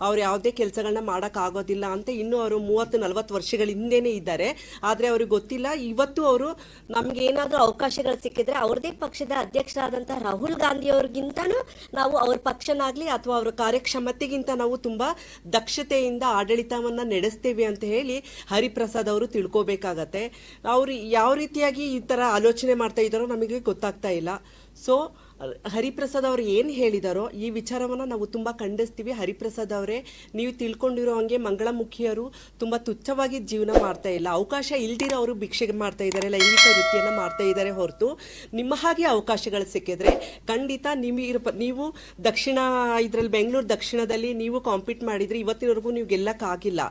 ಅವ್ರು ಯಾವುದೇ ಕೆಲಸಗಳನ್ನ ಮಾಡೋಕ್ಕಾಗೋದಿಲ್ಲ ಅಂತ ಇನ್ನೂ ಅವರು 30-40 ವರ್ಷಗಳ ಹಿಂದೆನೇ ಇದ್ದಾರೆ. ಆದರೆ ಅವ್ರಿಗೆ ಗೊತ್ತಿಲ್ಲ. ಇವತ್ತು ಅವರು ನಮ್ಗೆ ಏನಾದರೂ ಅವಕಾಶಗಳು ಸಿಕ್ಕಿದ್ರೆ ಅವ್ರದೇ ಪಕ್ಷದ ಅಧ್ಯಕ್ಷರಾದಂಥ ರಾಹುಲ್ ಗಾಂಧಿ ಅವ್ರಿಗಿಂತನೂ ನಾವು ಅವ್ರ ಪಕ್ಷನಾಗ್ಲಿ ಅಥವಾ ಅವರ ಕಾರ್ಯಕ್ಷಮತೆಗಿಂತ ನಾವು ತುಂಬಾ ದಕ್ಷತೆಯಿಂದ ಆಡಳಿತವನ್ನ ನಡೆಸ್ತೇವೆ ಅಂತ ಹೇಳಿ ಹರಿಪ್ರಸಾದ್ ಅವರು ತಿಳ್ಕೋಬೇಕಾಗತ್ತೆ. ಅವ್ರು ಯಾವ ರೀತಿಯಾಗಿ ಈ ತರ ಆಲೋಚನೆ ಮಾಡ್ತಾ ಇದ್ದಾರೋ ನಮಗೆ ಗೊತ್ತಾಗ್ತಾ ಇಲ್ಲ. ಸೊ ಹರಿಪ್ರಸಾದ್ ಅವರು ಏನು ಹೇಳಿದಾರೋ ಈ ವಿಚಾರವನ್ನು ನಾವು ತುಂಬ ಖಂಡಿಸ್ತೀವಿ. ಹರಿಪ್ರಸಾದ್ ಅವರೇ, ನೀವು ತಿಳ್ಕೊಂಡಿರೋ ಹಂಗೆ ಮಂಗಳಮುಖಿಯರು ತುಂಬ ತುಚ್ಛವಾಗಿ ಜೀವನ ಮಾಡ್ತಾ ಇಲ್ಲ. ಅವಕಾಶ ಇಲ್ದಿರೋ ಅವರು ಭಿಕ್ಷೆ ಮಾಡ್ತಾ ಇದ್ದಾರೆ, ಲೈಂಗಿಕ ವೃತ್ತಿಯನ್ನು ಮಾಡ್ತಾ ಇದ್ದಾರೆ ಹೊರತು ನಿಮ್ಮ ಹಾಗೆ ಅವಕಾಶಗಳು ಸಿಕ್ಕಿದ್ರೆ ಖಂಡಿತ ನೀವು ದಕ್ಷಿಣ ಇದರಲ್ಲಿ ಬೆಂಗಳೂರು ದಕ್ಷಿಣದಲ್ಲಿ ನೀವು ಕಾಂಪೀಟ್ ಮಾಡಿದ್ರೆ ಇವತ್ತಿನವರೆಗೂ ನೀವು ಗೆಲ್ಲಕ್ಕಾಗಿಲ್ಲ.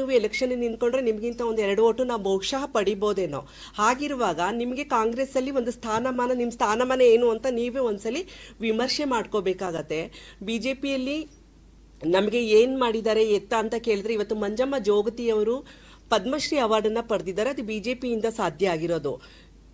ನೀವು ಎಲೆಕ್ಷನ್ ನಿಂತ್ಕೊಂಡ್ರೆ ನಿಮಗಿಂತ ಒಂದು 2 ಓಟು ನಾವು ಬಹುಶಃ ಪಡಿಬೋದೇನೋ. ಹಾಗಿರುವಾಗ ನಿಮಗೆ ಕಾಂಗ್ರೆಸ್ಸಲ್ಲಿ ಒಂದು ಸ್ಥಾನಮಾನ, ನಿಮ್ಮ ಸ್ಥಾನಮಾನ ಏನು ಅಂತ ನೀವೇ ಒಂದ್ಸಲಿ ವಿಮರ್ಶೆ ಮಾಡ್ಕೋಬೇಕಾಗತ್ತೆ. ಬಿಜೆಪಿಯಲ್ಲಿ ನಮಗೆ ಏನ್ ಮಾಡಿದ್ದಾರೆ ಎತ್ತ ಅಂತ ಕೇಳಿದ್ರೆ, ಇವತ್ತು ಮಂಜಮ್ಮ ಜೋಗತಿಯವರು ಪದ್ಮಶ್ರೀ ಅವಾರ್ಡನ್ನ ಪಡೆದಿದ್ದಾರೆ. ಅದು ಬಿಜೆಪಿಯಿಂದ ಸಾಧ್ಯ ಆಗಿರೋದು.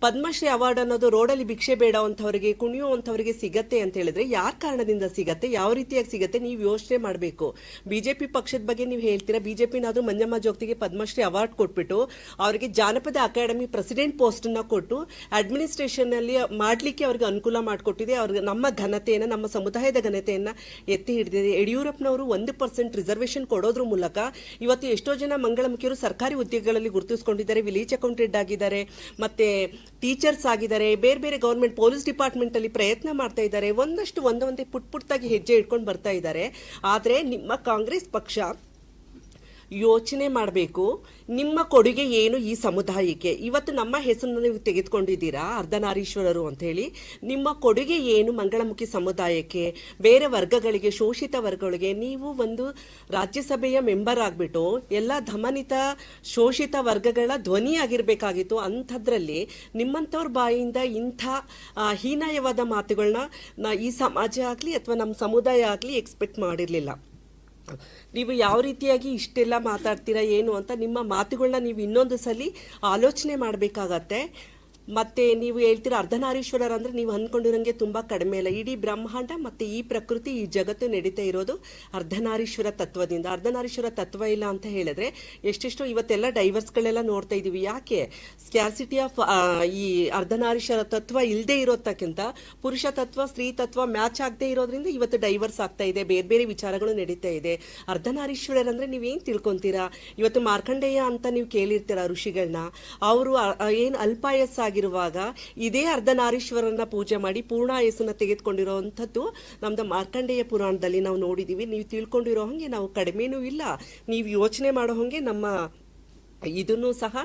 ಪದ್ಮಶ್ರೀ ಅವಾರ್ಡ್ ಅನ್ನೋದು ರೋಡಲ್ಲಿ ಭಿಕ್ಷೆ ಬೇಡವಂಥವ್ರಿಗೆ, ಕುಣಿಯುವಂಥವ್ರಿಗೆ ಸಿಗತ್ತೆ ಅಂತ ಹೇಳಿದ್ರೆ ಯಾರ ಕಾರಣದಿಂದ ಸಿಗತ್ತೆ, ಯಾವ ರೀತಿಯಾಗಿ ಸಿಗತ್ತೆ, ನೀವು ಯೋಚನೆ ಮಾಡಬೇಕು. ಬಿಜೆಪಿ ಪಕ್ಷದ ಬಗ್ಗೆ ನೀವು ಹೇಳ್ತೀರಾ. ಬಿಜೆಪಿನಾದ್ರೂ ಮಂಜಮ್ಮ ಜೋಗತಿಗೆ ಪದ್ಮಶ್ರೀ ಅವಾರ್ಡ್ ಕೊಟ್ಬಿಟ್ಟು ಅವರಿಗೆ ಜಾನಪದ ಅಕಾಡೆಮಿ ಪ್ರೆಸಿಡೆಂಟ್ ಪೋಸ್ಟನ್ನ ಕೊಟ್ಟು ಅಡ್ಮಿನಿಸ್ಟ್ರೇಷನ್ ಅಲ್ಲಿ ಮಾಡ್ಲಿಕ್ಕೆ ಅವ್ರಿಗೆ ಅನುಕೂಲ ಮಾಡಿಕೊಟ್ಟಿದೆ. ಅವ್ರಿಗೆ ನಮ್ಮ ಘನತೆಯನ್ನು, ನಮ್ಮ ಸಮುದಾಯದ ಘನತೆಯನ್ನ ಎತ್ತಿ ಹಿಡಿದಿದೆ. ಯಡಿಯೂರಪ್ಪನವರು 1% ರಿಸರ್ವೇಶನ್ ಕೊಡೋದ್ರ ಮೂಲಕ ಇವತ್ತು ಎಷ್ಟೋ ಜನ ಮಂಗಳಮುಖಿಯರು ಸರ್ಕಾರಿ ಉದ್ಯೋಗಗಳಲ್ಲಿ ಗುರುತಿಸಿಕೊಂಡಿದ್ದಾರೆ, ವಿಲೇಜ್ ಅಕೌಂಟೆಂಟ್ ಆಗಿದ್ದಾರೆ, ಮತ್ತೆ ಟೀಚರ್ಸ್ ಆಗಿದ್ದಾರೆ, ಬೇರೆ ಬೇರೆ ಗವರ್ಮೆಂಟ್ ಪೊಲೀಸ್ ಡಿಪಾರ್ಟ್ಮೆಂಟ್ ಅಲ್ಲಿ ಪ್ರಯತ್ನ ಮಾಡ್ತಾ ಇದ್ದಾರೆ. ಒಂದೇ ಪುಟ್ಟಾಗಿ ಹೆಜ್ಜೆ ಇಟ್ಕೊಂಡು ಬರ್ತಾ ಇದ್ದಾರೆ. ಆದ್ರೆ ನಿಮ್ಮ ಕಾಂಗ್ರೆಸ್ ಪಕ್ಷ ಯೋಚನೆ ಮಾಡಬೇಕು, ನಿಮ್ಮ ಕೊಡುಗೆ ಏನು ಈ ಸಮುದಾಯಕ್ಕೆ. ಇವತ್ತು ನಮ್ಮ ಹೆಸರನ್ನು ನೀವು ತೆಗೆದುಕೊಂಡಿದ್ದೀರಾ ಅರ್ಧನಾರೀಶ್ವರರು ಅಂತ ಹೇಳಿ. ನಿಮ್ಮ ಕೊಡುಗೆ ಏನು ಮಂಗಳಮುಖಿ ಸಮುದಾಯಕ್ಕೆ, ಬೇರೆ ವರ್ಗಗಳಿಗೆ, ಶೋಷಿತ ವರ್ಗಗಳಿಗೆ? ನೀವು ಒಂದು ರಾಜ್ಯಸಭೆಯ ಮೆಂಬರ್ ಆಗಿಬಿಟ್ಟು ಎಲ್ಲ ದಮನಿತ ಶೋಷಿತ ವರ್ಗಗಳ ಧ್ವನಿ ಆಗಿರಬೇಕಾಗಿತ್ತು. ಅಂಥದ್ರಲ್ಲಿ ನಿಮ್ಮಂಥವ್ರ ಬಾಯಿಂದ ಇಂಥ ಹೀನಾಯವಾದ ಮಾತುಗಳನ್ನ ಈ ಸಮಾಜ ಆಗಲಿ ಅಥವಾ ನಮ್ಮ ಸಮುದಾಯ ಆಗಲಿ ಎಕ್ಸ್ಪೆಕ್ಟ್ ಮಾಡಿರಲಿಲ್ಲ. ನೀವು ಯಾವ ರೀತಿಯಾಗಿ ಇಷ್ಟೆಲ್ಲ ಮಾತಾಡ್ತೀರಾ ಏನು ಅಂತ ನಿಮ್ಮ ಮಾತುಗಳನ್ನ ನೀವು ಇನ್ನೊಂದು ಸಲ ಆಲೋಚನೆ ಮಾಡಬೇಕಾಗತ್ತೆ. ಮತ್ತೆ ನೀವು ಹೇಳ್ತೀರಾ ಅರ್ಧನಾರೀಶ್ವರರು ಅಂದ್ರೆ ನೀವು ಅಂದ್ಕೊಂಡಿರೋಂಗೆ ತುಂಬಾ ಕಡಿಮೆ ಇಲ್ಲ. ಇಡೀ ಬ್ರಹ್ಮಾಂಡ ಮತ್ತೆ ಈ ಪ್ರಕೃತಿ, ಈ ಜಗತ್ತು ನಡೀತಾ ಇರೋದು ಅರ್ಧನಾರೀಶ್ವರ ತತ್ವದಿಂದ. ಅರ್ಧನಾರೀಶ್ವರ ತತ್ವ ಇಲ್ಲ ಅಂತ ಹೇಳಿದ್ರೆ ಎಷ್ಟೆಷ್ಟೋ ಇವತ್ತೆಲ್ಲ ಡೈವರ್ಸ್ಗಳೆಲ್ಲ ನೋಡ್ತಾ ಇದೀವಿ. ಯಾಕೆ? ಸ್ಕ್ಯಾಸಿಟಿ ಆಫ್ ಈ ಅರ್ಧನಾರೀಶ್ವರ ತತ್ವ ಇಲ್ಲದೆ ಇರೋದಕ್ಕಿಂತ ಪುರುಷ ತತ್ವ, ಸ್ತ್ರೀ ತತ್ವ ಮ್ಯಾಚ್ ಆಗದೆ ಇರೋದ್ರಿಂದ ಇವತ್ತು ಡೈವರ್ಸ್ ಆಗ್ತಾ ಇದೆ, ಬೇರೆ ಬೇರೆ ವಿಚಾರಗಳು ನಡೀತಾ ಇದೆ. ಅರ್ಧನಾರೀಶ್ವರರು ಅಂದ್ರೆ ನೀವೇನ್ ತಿಳ್ಕೊಂತೀರಾ? ಇವತ್ತು ಮಾರ್ಕಂಡೇಯ ಅಂತ ನೀವು ಕೇಳಿರ್ತೀರಾ ಋಷಿಗಳನ್ನ. ಅವರು ಏನ್ ಅಲ್ಪಾಯಸ್ಸಾಗಿ ಿರುವಾಗ ಇದೇ ಅರ್ಧನಾರೀಶ್ವರನ್ನ ಪೂಜೆ ಮಾಡಿ ಪೂರ್ಣಾಯಸ್ಸನ್ನ ತೆಗೆದುಕೊಂಡಿರುವಂಥದ್ದು ನಮ್ದು ಮಾರ್ಕಂಡೇಯ ಪುರಾಣದಲ್ಲಿ ನಾವು ನೋಡಿದೀವಿ. ನೀವು ತಿಳ್ಕೊಂಡಿರೋ ಹಂಗೆ ನಾವು ಕಡಿಮೆನೂ ಇಲ್ಲ, ನೀವು ಯೋಚನೆ ಮಾಡೋ ಹಂಗೆ ನಮ್ಮ ಇದನ್ನು ಸಹ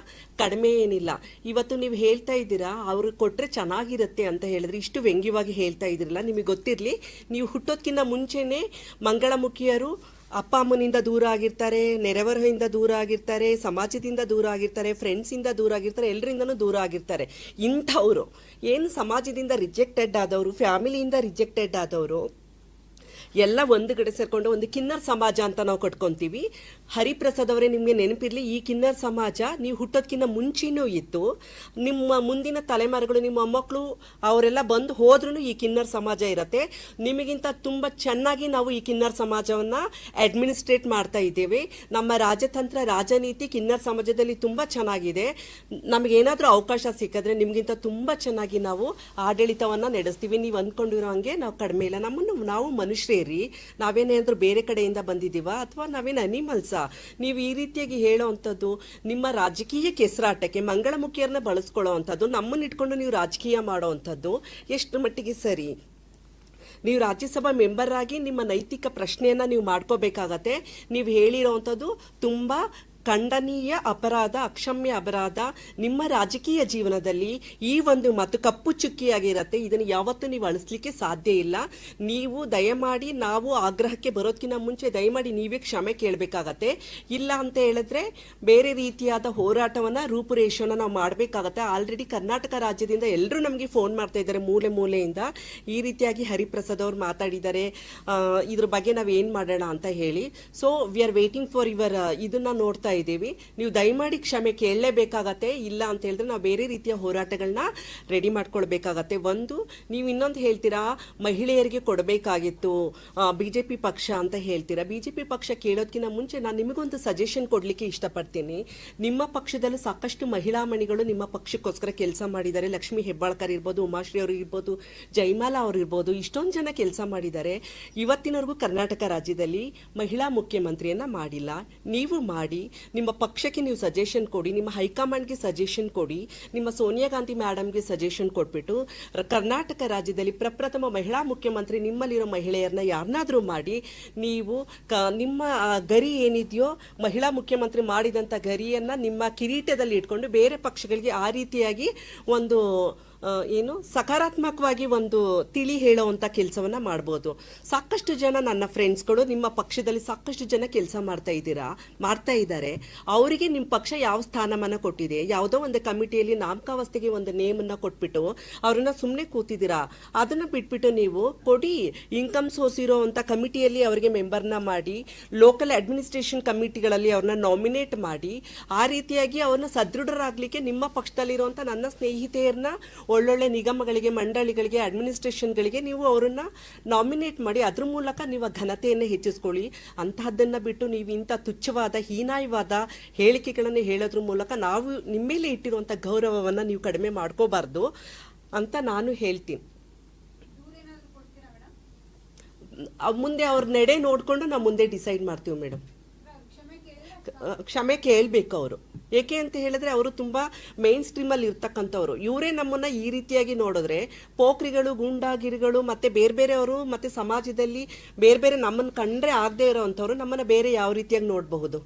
ಕಡಿಮೆ ಏನಿಲ್ಲ. ಇವತ್ತು ನೀವು ಹೇಳ್ತಾ ಇದ್ದೀರಾ ಅವ್ರು ಕೊಟ್ರೆ ಚೆನ್ನಾಗಿರುತ್ತೆ ಅಂತ ಹೇಳಿದ್ರೆ, ಇಷ್ಟು ವ್ಯಂಗ್ಯವಾಗಿ ಹೇಳ್ತಾ ಇದ್ದೀರಲ್ಲ. ನಿಮಗೆ ಗೊತ್ತಿರಲಿ, ನೀವು ಹುಟ್ಟೋದ್ಕಿಂತ ಮುಂಚೆನೆ ಮಂಗಳಮುಖಿಯರು ಅಪ್ಪ ಅಮ್ಮನಿಂದ ದೂರ ಆಗಿರ್ತಾರೆ, ನೆರೆಹೊರೆಯಿಂದ ದೂರ ಆಗಿರ್ತಾರೆ, ಸಮಾಜದಿಂದ ದೂರ ಆಗಿರ್ತಾರೆ, ಫ್ರೆಂಡ್ಸಿಂದ ದೂರ ಆಗಿರ್ತಾರೆ, ಎಲ್ಲರಿಂದನೂ ದೂರ ಆಗಿರ್ತಾರೆ. ಇಂಥವ್ರು ಏನು ಸಮಾಜದಿಂದ ರಿಜೆಕ್ಟೆಡ್ ಆದವರು, ಫ್ಯಾಮಿಲಿಯಿಂದ ರಿಜೆಕ್ಟೆಡ್ ಆದವರು ಎಲ್ಲ ಒಂದು ಕಡೆ ಸೇರ್ಕೊಂಡು ಒಂದು ಕಿನ್ನರ್ ಸಮಾಜ ಅಂತ ನಾವು ಕಟ್ಕೊಂತೀವಿ. ಹರಿಪ್ರಸಾದ್ ಅವರೇ, ನಿಮಗೆ ನೆನಪಿರ್ಲಿ, ಈ ಕಿನ್ನರ್ ಸಮಾಜ ನೀವು ಹುಟ್ಟೋದ್ಕಿಂತ ಮುಂಚೆನೂ ಇತ್ತು. ನಿಮ್ಮ ಮುಂದಿನ ತಲೆಮಾರುಗಳು, ನಿಮ್ಮ ಮೊಮ್ಮಕ್ಕಳು ಅವರೆಲ್ಲ ಬಂದು ಹೋದ್ರೂ ಈ ಕಿನ್ನರ್ ಸಮಾಜ ಇರತ್ತೆ. ನಿಮಗಿಂತ ತುಂಬ ಚೆನ್ನಾಗಿ ನಾವು ಈ ಕಿನ್ನರ್ ಸಮಾಜವನ್ನ ಅಡ್ಮಿನಿಸ್ಟ್ರೇಟ್ ಮಾಡ್ತಾ ಇದ್ದೇವೆ. ನಮ್ಮ ರಾಜತಂತ್ರ, ರಾಜನೀತಿ ಕಿನ್ನರ್ ಸಮಾಜದಲ್ಲಿ ತುಂಬಾ ಚೆನ್ನಾಗಿದೆ. ನಮಗೇನಾದ್ರೂ ಅವಕಾಶ ಸಿಕ್ಕಿದ್ರೆ ನಿಮ್ಗಿಂತ ತುಂಬಾ ಚೆನ್ನಾಗಿ ನಾವು ಆಡಳಿತವನ್ನ ನಡೆಸ್ತೀವಿ. ನೀವು ಅಂದ್ಕೊಂಡಿರೋ ಹಂಗೆ ನಾವು ಕಡಿಮೆ ಇಲ್ಲ. ನಾವು ಮನುಷ್ಯರೇ. ನಾವೇನಾದ್ರೂ ಬೇರೆ ಕಡೆಯಿಂದ ಬಂದಿದ್ದೀವ ಅಥವಾ ನಾವೇನು ಅನಿಮಲ್ಸಾ? ನೀವು ಈ ರೀತಿಯಾಗಿ ಹೇಳೋವಂಥದ್ದು ನಿಮ್ಮ ರಾಜಕೀಯ ಕೆಸರಾಟಕ್ಕೆ ಮಂಗಳಮುಖಿಯರನ್ನ ಬಳಸ್ಕೊಳ್ಳೋ ಅಂಥದ್ದು, ನಮ್ಮನ್ನ ಇಟ್ಕೊಂಡು ನೀವು ರಾಜಕೀಯ ಮಾಡೋವಂಥದ್ದು ಎಷ್ಟು ಮಟ್ಟಿಗೆ ಸರಿ? ನೀವು ರಾಜ್ಯಸಭಾ ಮೆಂಬರ್ ಆಗಿ ನಿಮ್ಮ ನೈತಿಕ ಪ್ರಶ್ನೆಯನ್ನ ನೀವು ಮಾಡ್ಕೋಬೇಕಾಗತ್ತೆ. ನೀವು ಹೇಳಿರೋವಂಥದ್ದು ತುಂಬಾ ಖಂಡನೀಯ ಅಪರಾಧ, ಅಕ್ಷಮ್ಯ ಅಪರಾಧ. ನಿಮ್ಮ ರಾಜಕೀಯ ಜೀವನದಲ್ಲಿ ಈ ಒಂದು ಮಾತು ಕಪ್ಪು ಚುಕ್ಕಿಯಾಗಿರತ್ತೆ. ಇದನ್ನು ಯಾವತ್ತೂ ನೀವು ಅಳಿಸ್ಲಿಕ್ಕೆ ಸಾಧ್ಯ ಇಲ್ಲ. ನೀವು ದಯಮಾಡಿ, ನಾವು ಆಗ್ರಹಕ್ಕೆ ಬರೋದಕ್ಕಿಂತ ಮುಂಚೆ ದಯಮಾಡಿ ನೀವೇ ಕ್ಷಮೆ ಕೇಳಬೇಕಾಗತ್ತೆ. ಇಲ್ಲ ಅಂತ ಹೇಳಿದ್ರೆ ಬೇರೆ ರೀತಿಯಾದ ಹೋರಾಟವನ್ನ, ರೂಪುರೇಷೆಯನ್ನು ನಾವು ಮಾಡಬೇಕಾಗತ್ತೆ. ಆಲ್ರೆಡಿ ಕರ್ನಾಟಕ ರಾಜ್ಯದಿಂದ ಎಲ್ಲರೂ ನಮಗೆ ಫೋನ್ ಮಾಡ್ತಾ ಇದ್ದಾರೆ ಮೂಲೆ ಮೂಲೆಯಿಂದ. ಈ ರೀತಿಯಾಗಿ ಹರಿಪ್ರಸಾದ್ ಅವ್ರು ಮಾತಾಡಿದ್ದಾರೆ, ಇದ್ರ ಬಗ್ಗೆ ನಾವು ಏನು ಮಾಡೋಣ ಅಂತ ಹೇಳಿ. So we are waiting for your ಇದನ್ನ ನೋಡ್ತಾ ಇದ್ದೀವಿ. ನೀವು ದಯಮಾಡಿ ಕ್ಷಮೆ ಕೇಳಲೇಬೇಕಾಗತ್ತೆ. ಇಲ್ಲ ಅಂತ ಹೇಳಿದ್ರೆ ನಾವು ಬೇರೆ ರೀತಿಯ ಹೋರಾಟಗಳನ್ನ ರೆಡಿ ಮಾಡ್ಕೊಳ್ಬೇಕಾಗತ್ತೆ. ಒಂದು, ನೀವು ಇನ್ನೊಂದು ಹೇಳ್ತೀರಾ ಮಹಿಳೆಯರಿಗೆ ಕೊಡಬೇಕಾಗಿತ್ತು BJP ಪಕ್ಷ ಅಂತ ಹೇಳ್ತೀರಾ. BJP ಪಕ್ಷ ಕೇಳೋದಕ್ಕಿಂತ ಮುಂಚೆ ನಾನು ನಿಮಗೊಂದು ಸಜೆಷನ್ ಕೊಡಲಿಕ್ಕೆ ಇಷ್ಟಪಡ್ತೀನಿ. ನಿಮ್ಮ ಪಕ್ಷದಲ್ಲೂ ಸಾಕಷ್ಟು ಮಹಿಳಾ ಮಣಿಗಳು ನಿಮ್ಮ ಪಕ್ಷಕ್ಕೋಸ್ಕರ ಕೆಲಸ ಮಾಡಿದ್ದಾರೆ. ಲಕ್ಷ್ಮೀ ಹೆಬ್ಬಾಳ್ಕರ್ ಇರ್ಬೋದು, ಉಮಾಶ್ರೀ ಅವರು ಇರ್ಬೋದು, ಜಯಮಾಲಾ ಅವರು ಇರ್ಬೋದು, ಇಷ್ಟೊಂದು ಜನ ಕೆಲಸ ಮಾಡಿದ್ದಾರೆ. ಇವತ್ತಿನವರೆಗೂ ಕರ್ನಾಟಕ ರಾಜ್ಯದಲ್ಲಿ ಮಹಿಳಾ ಮುಖ್ಯಮಂತ್ರಿಯನ್ನ ಮಾಡಿಲ್ಲ. ನೀವು ಮಾಡಿ, ನಿಮ್ಮ ಪಕ್ಷಕ್ಕೆ ನೀವು ಸಜೆಷನ್ ಕೊಡಿ, ನಿಮ್ಮ ಹೈಕಮಾಂಡ್ಗೆ ಸಜೆಷನ್ ಕೊಡಿ, ನಿಮ್ಮ ಸೋನಿಯಾ ಗಾಂಧಿ ಮೇಡಮ್ಗೆ ಸಜೆಷನ್ ಕೊಟ್ಬಿಟ್ಟು ಕರ್ನಾಟಕ ರಾಜ್ಯದಲ್ಲಿ ಪ್ರಪ್ರಥಮ ಮಹಿಳಾ ಮುಖ್ಯಮಂತ್ರಿ ನಿಮ್ಮಲ್ಲಿರೋ ಮಹಿಳೆಯರನ್ನ ಯಾರನ್ನಾದ್ರೂ ಮಾಡಿ, ನೀವು ನಿಮ್ಮ ಗರಿ ಏನಿದೆಯೋ ಮಹಿಳಾ ಮುಖ್ಯಮಂತ್ರಿ ಮಾಡಿದಂಥ ಗರಿಯನ್ನ ನಿಮ್ಮ ಕಿರೀಟದಲ್ಲಿ ಇಟ್ಕೊಂಡು ಬೇರೆ ಪಕ್ಷಗಳಿಗೆ ಆ ರೀತಿಯಾಗಿ ಒಂದು ಏನು ಸಕಾರಾತ್ಮಕವಾಗಿ ಒಂದು ತಿಳಿ ಹೇಳೋವಂಥ ಕೆಲಸವನ್ನ ಮಾಡ್ಬೋದು. ಸಾಕಷ್ಟು ಜನ ನನ್ನ ಫ್ರೆಂಡ್ಸ್ಗಳು ನಿಮ್ಮ ಪಕ್ಷದಲ್ಲಿ ಸಾಕಷ್ಟು ಜನ ಕೆಲಸ ಮಾಡ್ತಾ ಇದ್ದಾರೆ. ಅವರಿಗೆ ನಿಮ್ಮ ಪಕ್ಷ ಯಾವ ಸ್ಥಾನಮಾನ ಕೊಟ್ಟಿದೆ? ಯಾವುದೋ ಒಂದು ಕಮಿಟಿಯಲ್ಲಿ ನಾಮಕಾವಸ್ಥೆಗೆ ಒಂದು ನೇಮನ್ನ ಕೊಟ್ಬಿಟ್ಟು ಅವ್ರನ್ನ ಸುಮ್ಮನೆ ಕೂತಿದ್ದೀರಾ. ಅದನ್ನ ಬಿಟ್ಬಿಟ್ಟು ನೀವು ಕೊಡಿ, ಇನ್ಕಮ್ ಸೋರ್ಸ್ ಇರೋವಂಥ ಕಮಿಟಿಯಲ್ಲಿ ಅವರಿಗೆ ಮೆಂಬರ್ನ ಮಾಡಿ, ಲೋಕಲ್ ಅಡ್ಮಿನಿಸ್ಟ್ರೇಷನ್ ಕಮಿಟಿಗಳಲ್ಲಿ ಅವ್ರನ್ನ ನಾಮಿನೇಟ್ ಮಾಡಿ, ಆ ರೀತಿಯಾಗಿ ಅವ್ರನ್ನ ಸದೃಢರಾಗಲಿಕ್ಕೆ ನಿಮ್ಮ ಪಕ್ಷದಲ್ಲಿರುವಂಥ ನನ್ನ ಸ್ನೇಹಿತೆಯರನ್ನ ಒಳ್ಳೊಳ್ಳೆ ನಿಗಮಗಳಿಗೆ, ಮಂಡಳಿಗಳಿಗೆ, ಅಡ್ಮಿನಿಸ್ಟ್ರೇಷನ್ಗಳಿಗೆ ನೀವು ಅವರನ್ನ ನಾಮಿನೇಟ್ ಮಾಡಿ, ಅದ್ರ ಮೂಲಕ ನೀವು ಘನತೆಯನ್ನು ಹೆಚ್ಚಿಸ್ಕೊಳ್ಳಿ. ಅಂತಹದ್ದನ್ನು ಬಿಟ್ಟು ನೀವು ಇಂಥ ತುಚ್ಛವಾದ ಹೀನಾಯವಾದ ಹೇಳಿಕೆಗಳನ್ನು ಹೇಳೋದ್ರ ಮೂಲಕ ನಾವು ನಿಮ್ಮ ಮೇಲೆ ಇಟ್ಟಿರುವಂಥ ಗೌರವವನ್ನು ನೀವು ಕಡಿಮೆ ಮಾಡ್ಕೋಬಾರ್ದು ಅಂತ ನಾನು ಹೇಳ್ತೀನಿ. ಮುಂದೆ ಅವ್ರ ನಡೆ ನೋಡಿಕೊಂಡು ನಾವು ಮುಂದೆ ಡಿಸೈಡ್ ಮಾಡ್ತೀವಿ ಮೇಡಮ್. ಕ್ಷಮೆ ಕೇಳಬೇಕು ಅವರು. ಏಕೆ ಅಂತ ಹೇಳಿದ್ರೆ ಅವರು ತುಂಬಾ ಮೇನ್ ಸ್ಟ್ರೀಮಲ್ಲಿ ಇರ್ತಕ್ಕಂಥವ್ರು. ಇವರೇ ನಮ್ಮನ್ನ ಈ ರೀತಿಯಾಗಿ ನೋಡಿದ್ರೆ ಪೋಖ್ರಿಗಳು, ಗೂಂಡಾಗಿರಿಗಳು ಮತ್ತೆ ಬೇರೆ ಬೇರೆಯವರು ಮತ್ತೆ ಸಮಾಜದಲ್ಲಿ ಬೇರೆ ಬೇರೆ ನಮ್ಮನ್ನು ಕಂಡ್ರೆ ಆಗದೆ ಇರೋವಂಥವ್ರು ನಮ್ಮನ್ನ ಬೇರೆ ಯಾವ ರೀತಿಯಾಗಿ ನೋಡಬಹುದು?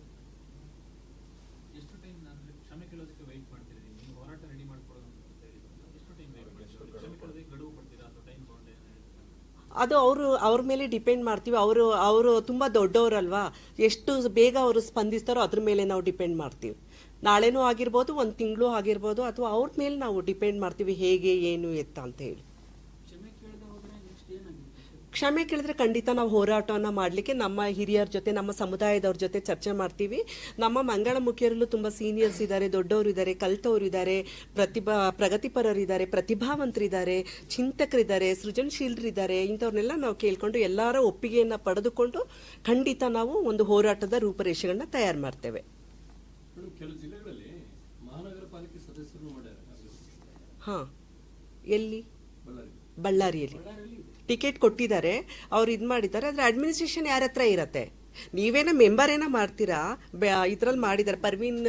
ಅದು ಅವ್ರ ಮೇಲೆ ಡಿಪೆಂಡ್ ಮಾಡ್ತೀವಿ. ಅವರು ತುಂಬ ದೊಡ್ಡವರಲ್ವಾ, ಎಷ್ಟು ಬೇಗ ಅವರು ಸ್ಪಂದಿಸ್ತಾರೋ ಅದ್ರ ಮೇಲೆ ನಾವು ಡಿಪೆಂಡ್ ಮಾಡ್ತೀವಿ. ನಾಳೆನೂ ಆಗಿರ್ಬೋದು, ಒಂದು ತಿಂಗಳು ಆಗಿರ್ಬೋದು, ಅಥವಾ ಅವ್ರ ಮೇಲೆ ನಾವು ಡಿಪೆಂಡ್ ಮಾಡ್ತೀವಿ ಹೇಗೆ ಏನು ಎತ್ತ ಅಂತ ಹೇಳಿ. ಕ್ಷಮೆ ಕೇಳಿದ್ರೆ ಖಂಡಿತ ನಾವು ಹೋರಾಟವನ್ನು ಮಾಡಲಿಕ್ಕೆ ನಮ್ಮ ಹಿರಿಯರ ಜೊತೆ, ನಮ್ಮ ಸಮುದಾಯದವ್ರ ಜೊತೆ ಚರ್ಚೆ ಮಾಡ್ತೀವಿ. ನಮ್ಮ ಮಂಗಳ ಮುಖಿಯರಲ್ಲೂ ತುಂಬ ಸೀನಿಯರ್ಸ್ ಇದ್ದಾರೆ, ದೊಡ್ಡವರು ಇದ್ದಾರೆ, ಕಲ್ತವ್ರು ಇದ್ದಾರೆ, ಪ್ರಗತಿಪರರಿದ್ದಾರೆ, ಪ್ರತಿಭಾವಂತರಿದ್ದಾರೆ, ಚಿಂತಕರಿದ್ದಾರೆ, ಸೃಜನಶೀಲರಿದ್ದಾರೆ. ಇಂಥವ್ರನ್ನೆಲ್ಲ ನಾವು ಕೇಳ್ಕೊಂಡು ಎಲ್ಲರ ಒಪ್ಪಿಗೆಯನ್ನು ಪಡೆದುಕೊಂಡು ಖಂಡಿತ ನಾವು ಒಂದು ಹೋರಾಟದ ರೂಪರೇಷೆಗಳನ್ನ ತಯಾರು ಮಾಡ್ತೇವೆ. ಹಾಂ, ಎಲ್ಲಿ? ಬಳ್ಳಾರಿಯಲ್ಲಿ ಟಿಕೆಟ್ ಕೊಟ್ಟಿದ್ದಾರೆ, ಅವ್ರು ಇದು ಮಾಡಿದ್ದಾರೆ. ಆದರೆ ಅಡ್ಮಿನಿಸ್ಟ್ರೇಷನ್ ಯಾರ ಹತ್ರ ಇರತ್ತೆ? ನೀವೇನೋ ಮೆಂಬರ್ ಏನೋ ಮಾಡ್ತೀರಾ, ಇದ್ರಲ್ಲಿ ಮಾಡಿದ್ದಾರೆ, ಪರ್ವೀನ್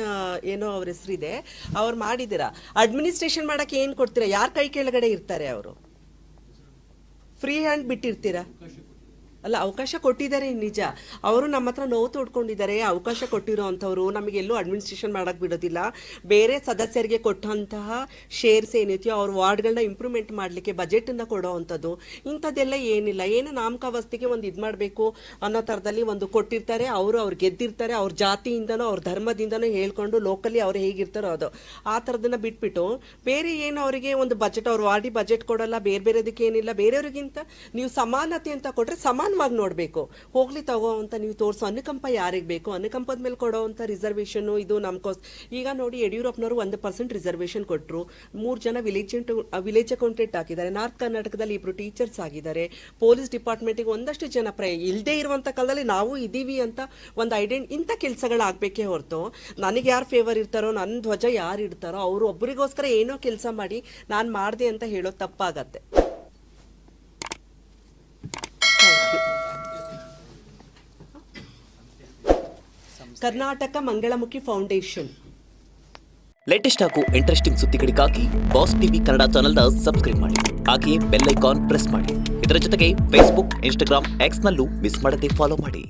ಏನೋ ಅವ್ರ ಹೆಸರಿದೆ, ಅವ್ರು ಮಾಡಿದ್ದೀರಾ. ಅಡ್ಮಿನಿಸ್ಟ್ರೇಷನ್ ಮಾಡೋಕ್ಕೆ ಏನು ಕೊಡ್ತೀರಾ? ಯಾರ ಕೈ ಕೆಳಗಡೆ ಇರ್ತಾರೆ ಅವರು? ಫ್ರೀ ಹ್ಯಾಂಡ್ ಬಿಟ್ಟಿರ್ತೀರಾ? ಅಲ್ಲ, ಅವಕಾಶ ಕೊಟ್ಟಿದ್ದಾರೆ ನಿಜ. ಅವರು ನಮ್ಮ ಹತ್ರ ನೋವು ತೋಡ್ಕೊಂಡಿದ್ದಾರೆ. ಅವಕಾಶ ಕೊಟ್ಟಿರೋ ಅಂಥವ್ರು ನಮಗೆಲ್ಲೂ ಅಡ್ಮಿನಿಸ್ಟ್ರೇಷನ್ ಮಾಡೋಕ್ಕೆ ಬಿಡೋದಿಲ್ಲ. ಬೇರೆ ಸದಸ್ಯರಿಗೆ ಕೊಟ್ಟಂತಹ ಶೇರ್ಸ್ ಏನಿದೆಯೋ ಅವ್ರ ವಾರ್ಡ್ಗಳನ್ನ ಇಂಪ್ರೂವ್ಮೆಂಟ್ ಮಾಡಲಿಕ್ಕೆ ಬಜೆಟನ್ನು ಕೊಡೋ ಅಂಥದ್ದು ಇಂಥದ್ದೆಲ್ಲ ಏನಿಲ್ಲ. ಏನು ನಾಮಕಾವಸ್ಥೆಗೆ ಒಂದು ಇದು ಮಾಡಬೇಕು ಅನ್ನೋ ಥರದಲ್ಲಿ ಒಂದು ಕೊಟ್ಟಿರ್ತಾರೆ. ಅವ್ರು ಗೆದ್ದಿರ್ತಾರೆ, ಅವ್ರ ಜಾತಿಯಿಂದನೋ ಅವ್ರ ಧರ್ಮದಿಂದನೋ ಹೇಳ್ಕೊಂಡು ಲೋಕಲಿ ಅವ್ರು ಹೇಗಿರ್ತಾರೋ ಅದು ಆ ಥರದನ್ನ ಬಿಟ್ಬಿಟ್ಟು ಬೇರೆ ಏನು ಅವರಿಗೆ ಒಂದು ಬಜೆಟ್, ಅವ್ರ ವಾರ್ಡಿ ಬಜೆಟ್ ಕೊಡಲ್ಲ, ಬೇರೆದಕ್ಕೆ ಏನಿಲ್ಲ. ಬೇರೆಯವ್ರಿಗಿಂತ ನೀವು ಸಮಾನತೆ ಅಂತ ಕೊಟ್ಟರೆ ಸಮಾನವಾಗಿ ನೋಡಬೇಕು. ಹೋಗ್ಲಿ ತಗೋ ಅಂತ ನೀವು ತೋರಿಸೋ ಅನುಕಂಪ ಯಾರಿಗೆ ಬೇಕು? ಅನುಕಂಪದ ಮೇಲೆ ಕೊಡೋವಂಥ ರಿಸರ್ವೇಷನ್ ಇದು ನಮ್ಗೋಸ್. ಈಗ ನೋಡಿ, ಯಡಿಯೂರಪ್ಪನವರು 1% ರಿಸರ್ವೇಷನ್ ಕೊಟ್ಟರು. 3 ಜನ ವಿಲೇಜ್ ಅಕೌಂಟೆಂಟ್ ಹಾಕಿದ್ದಾರೆ. ನಾರ್ತ್ ಕರ್ನಾಟಕದಲ್ಲಿ 2 ಟೀಚರ್ಸ್ ಆಗಿದ್ದಾರೆ. ಪೊಲೀಸ್ ಡಿಪಾರ್ಟ್ಮೆಂಟಿಗೆ ಒಂದಷ್ಟು ಜನ ಇಲ್ಲದೆ ಇರುವಂಥ ಕಾಲದಲ್ಲಿ ನಾವು ಇದ್ದೀವಿ ಅಂತ ಒಂದು ಇಂಥ ಕೆಲಸಗಳಾಗಬೇಕೇ ಹೊರತು ನನಗೆ ಯಾರು ಫೇವರ್ ಇರ್ತಾರೋ, ನನ್ನ ಧ್ವಜ ಯಾರು ಇಡ್ತಾರೋ ಅವರು ಒಬ್ಬರಿಗೋಸ್ಕರ ಏನೋ ಕೆಲಸ ಮಾಡಿ ನಾನು ಮಾಡಿದೆ ಅಂತ ಹೇಳೋದು ತಪ್ಪಾಗತ್ತೆ. ಕರ್ನಾಟಕ ಮಂಗಳಮುಖಿ ಫೌಂಡೇಶನ್. ಲೇಟೆಸ್ಟ್ ಹಾಗೂ ಇಂಟ್ರೆಸ್ಟಿಂಗ್ ಸುದ್ದಿಗಳಿಗಾಗಿ ಬಾಸ್ ಟಿವಿ ಕನ್ನಡ ಚಾನೆಲ್ನ ಸಬ್ಸ್ಕ್ರೈಬ್ ಮಾಡಿ. ಹಾಗೆಯೇ ಬೆಲ್ ಐಕಾನ್ ಪ್ರೆಸ್ ಮಾಡಿ. ಇದರ ಜೊತೆಗೆ ಫೇಸ್ಬುಕ್, ಇನ್ಸ್ಟಾಗ್ರಾಮ್, ಎಕ್ಸ್ನಲ್ಲೂ ಮಿಸ್ ಮಾಡದೆ ಫಾಲೋ ಮಾಡಿ.